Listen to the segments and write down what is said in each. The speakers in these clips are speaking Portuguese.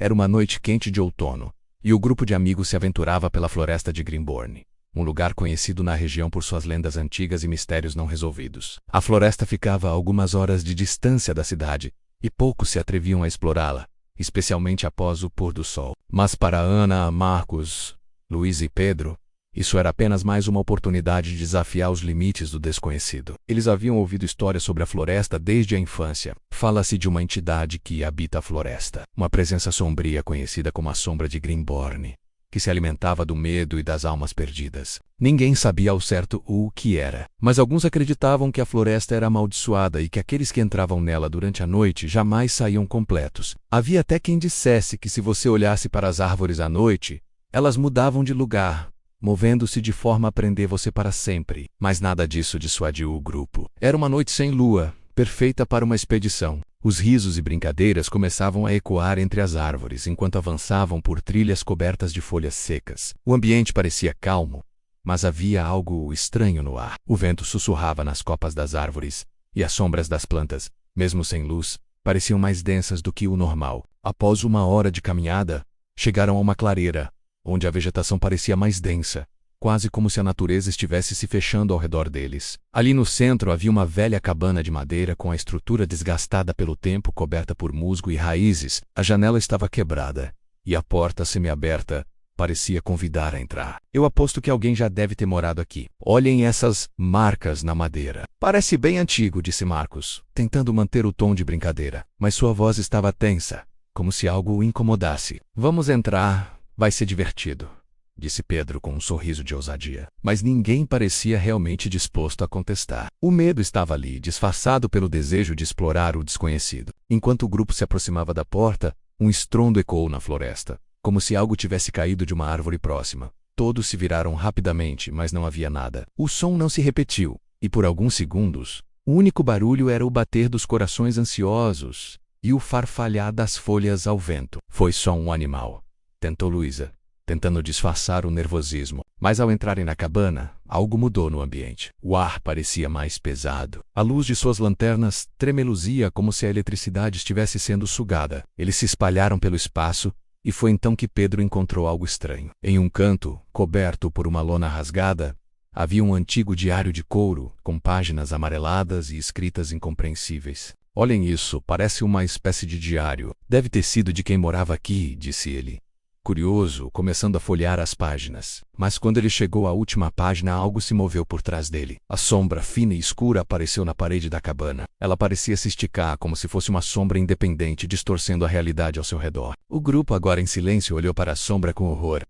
Era uma noite quente de outono, e o grupo de amigos se aventurava pela floresta de Grimborn, um lugar conhecido na região por suas lendas antigas e mistérios não resolvidos. A floresta ficava a algumas horas de distância da cidade, e poucos se atreviam a explorá-la, especialmente após o pôr do sol. Mas para Ana, Marcos, Luiz e Pedro, isso era apenas mais uma oportunidade de desafiar os limites do desconhecido. Eles haviam ouvido histórias sobre a floresta desde a infância. Fala-se de uma entidade que habita a floresta, uma presença sombria conhecida como a Sombra de Grimborn, que se alimentava do medo e das almas perdidas. Ninguém sabia ao certo o que era, mas alguns acreditavam que a floresta era amaldiçoada e que aqueles que entravam nela durante a noite jamais saíam completos. Havia até quem dissesse que se você olhasse para as árvores à noite, elas mudavam de lugar, movendo-se de forma a prender você para sempre. Mas nada disso dissuadiu o grupo. Era uma noite sem lua, perfeita para uma expedição. Os risos e brincadeiras começavam a ecoar entre as árvores enquanto avançavam por trilhas cobertas de folhas secas. O ambiente parecia calmo, mas havia algo estranho no ar. O vento sussurrava nas copas das árvores, e as sombras das plantas, mesmo sem luz, pareciam mais densas do que o normal. Após uma hora de caminhada, chegaram a uma clareira, onde a vegetação parecia mais densa, quase como se a natureza estivesse se fechando ao redor deles. Ali no centro havia uma velha cabana de madeira com a estrutura desgastada pelo tempo, coberta por musgo e raízes. A janela estava quebrada, e a porta semiaberta parecia convidar a entrar. Eu aposto que alguém já deve ter morado aqui. Olhem essas marcas na madeira. Parece bem antigo, disse Marcos, tentando manter o tom de brincadeira. Mas sua voz estava tensa, como se algo o incomodasse. Vamos entrar. Vai ser divertido, disse Pedro com um sorriso de ousadia. Mas ninguém parecia realmente disposto a contestar. O medo estava ali, disfarçado pelo desejo de explorar o desconhecido. Enquanto o grupo se aproximava da porta, um estrondo ecoou na floresta, como se algo tivesse caído de uma árvore próxima. Todos se viraram rapidamente, mas não havia nada. O som não se repetiu, e por alguns segundos, o único barulho era o bater dos corações ansiosos e o farfalhar das folhas ao vento. Foi só um animal, tentou Luísa, tentando disfarçar o nervosismo. Mas ao entrarem na cabana, algo mudou no ambiente. O ar parecia mais pesado. A luz de suas lanternas tremeluzia como se a eletricidade estivesse sendo sugada. Eles se espalharam pelo espaço, e foi então que Pedro encontrou algo estranho. Em um canto, coberto por uma lona rasgada, havia um antigo diário de couro, com páginas amareladas e escritas incompreensíveis. Olhem isso, parece uma espécie de diário. Deve ter sido de quem morava aqui, disse ele, curioso, começando a folhear as páginas. Mas quando ele chegou à última página, algo se moveu por trás dele. A sombra fina e escura apareceu na parede da cabana. Ela parecia se esticar como se fosse uma sombra independente, distorcendo a realidade ao seu redor. O grupo, agora em silêncio, olhou para a sombra com horror.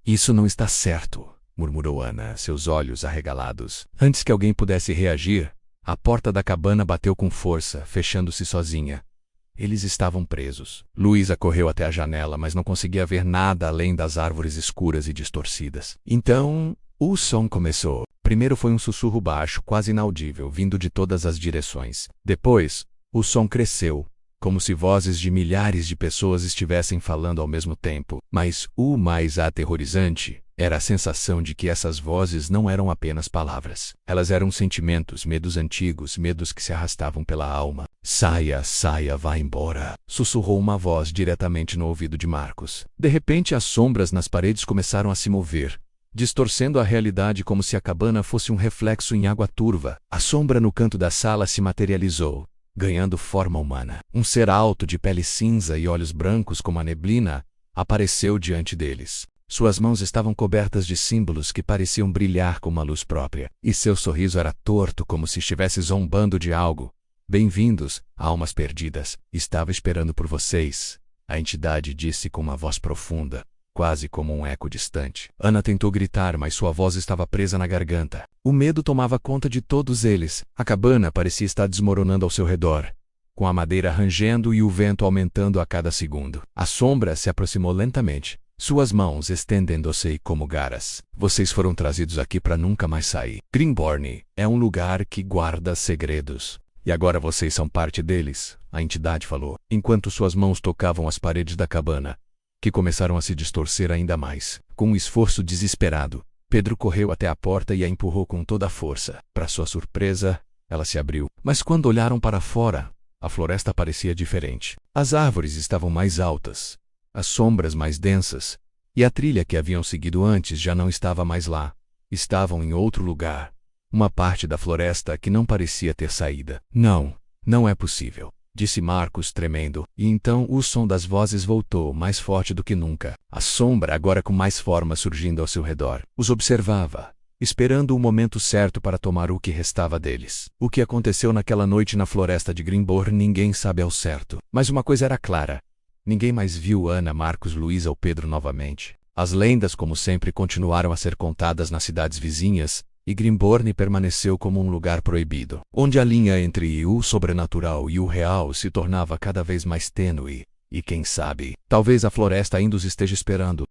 Isso não está certo, murmurou Ana, seus olhos arregalados. Antes que alguém pudesse reagir, a porta da cabana bateu com força, fechando-se sozinha. Eles estavam presos. Luísa correu até a janela, mas não conseguia ver nada além das árvores escuras e distorcidas. Então, o som começou. Primeiro foi um sussurro baixo, quase inaudível, vindo de todas as direções. Depois, o som cresceu, como se vozes de milhares de pessoas estivessem falando ao mesmo tempo. Mas o mais aterrorizante era a sensação de que essas vozes não eram apenas palavras. Elas eram sentimentos, medos antigos, medos que se arrastavam pela alma. Saia, saia, vá embora, sussurrou uma voz diretamente no ouvido de Marcos. De repente, as sombras nas paredes começaram a se mover, distorcendo a realidade como se a cabana fosse um reflexo em água turva. A sombra no canto da sala se materializou, ganhando forma humana. Um ser alto, de pele cinza e olhos brancos como a neblina, apareceu diante deles. Suas mãos estavam cobertas de símbolos que pareciam brilhar com uma luz própria, e seu sorriso era torto como se estivesse zombando de algo. Bem-vindos, almas perdidas. Estava esperando por vocês, a entidade disse com uma voz profunda, quase como um eco distante. Ana tentou gritar, mas sua voz estava presa na garganta. O medo tomava conta de todos eles. A cabana parecia estar desmoronando ao seu redor, com a madeira rangendo e o vento aumentando a cada segundo. A sombra se aproximou lentamente, suas mãos estendendo-se como garras. Vocês foram trazidos aqui para nunca mais sair. Grimborn é um lugar que guarda segredos. E agora vocês são parte deles, a entidade falou, enquanto suas mãos tocavam as paredes da cabana, que começaram a se distorcer ainda mais. Com um esforço desesperado, Pedro correu até a porta e a empurrou com toda a força. Para sua surpresa, ela se abriu. Mas quando olharam para fora, a floresta parecia diferente. As árvores estavam mais altas, as sombras mais densas, e a trilha que haviam seguido antes já não estava mais lá. Estavam em outro lugar. Uma parte da floresta que não parecia ter saída. Não, não é possível, disse Marcos tremendo, e então o som das vozes voltou mais forte do que nunca. A sombra, agora com mais forma surgindo ao seu redor, os observava, esperando o momento certo para tomar o que restava deles. O que aconteceu naquela noite na floresta de Grimborn ninguém sabe ao certo. Mas uma coisa era clara. Ninguém mais viu Ana, Marcos, Luísa ou Pedro novamente. As lendas, como sempre, continuaram a ser contadas nas cidades vizinhas, e Grimborn permaneceu como um lugar proibido, onde a linha entre o sobrenatural e o real se tornava cada vez mais tênue. E quem sabe, talvez a floresta ainda os esteja esperando.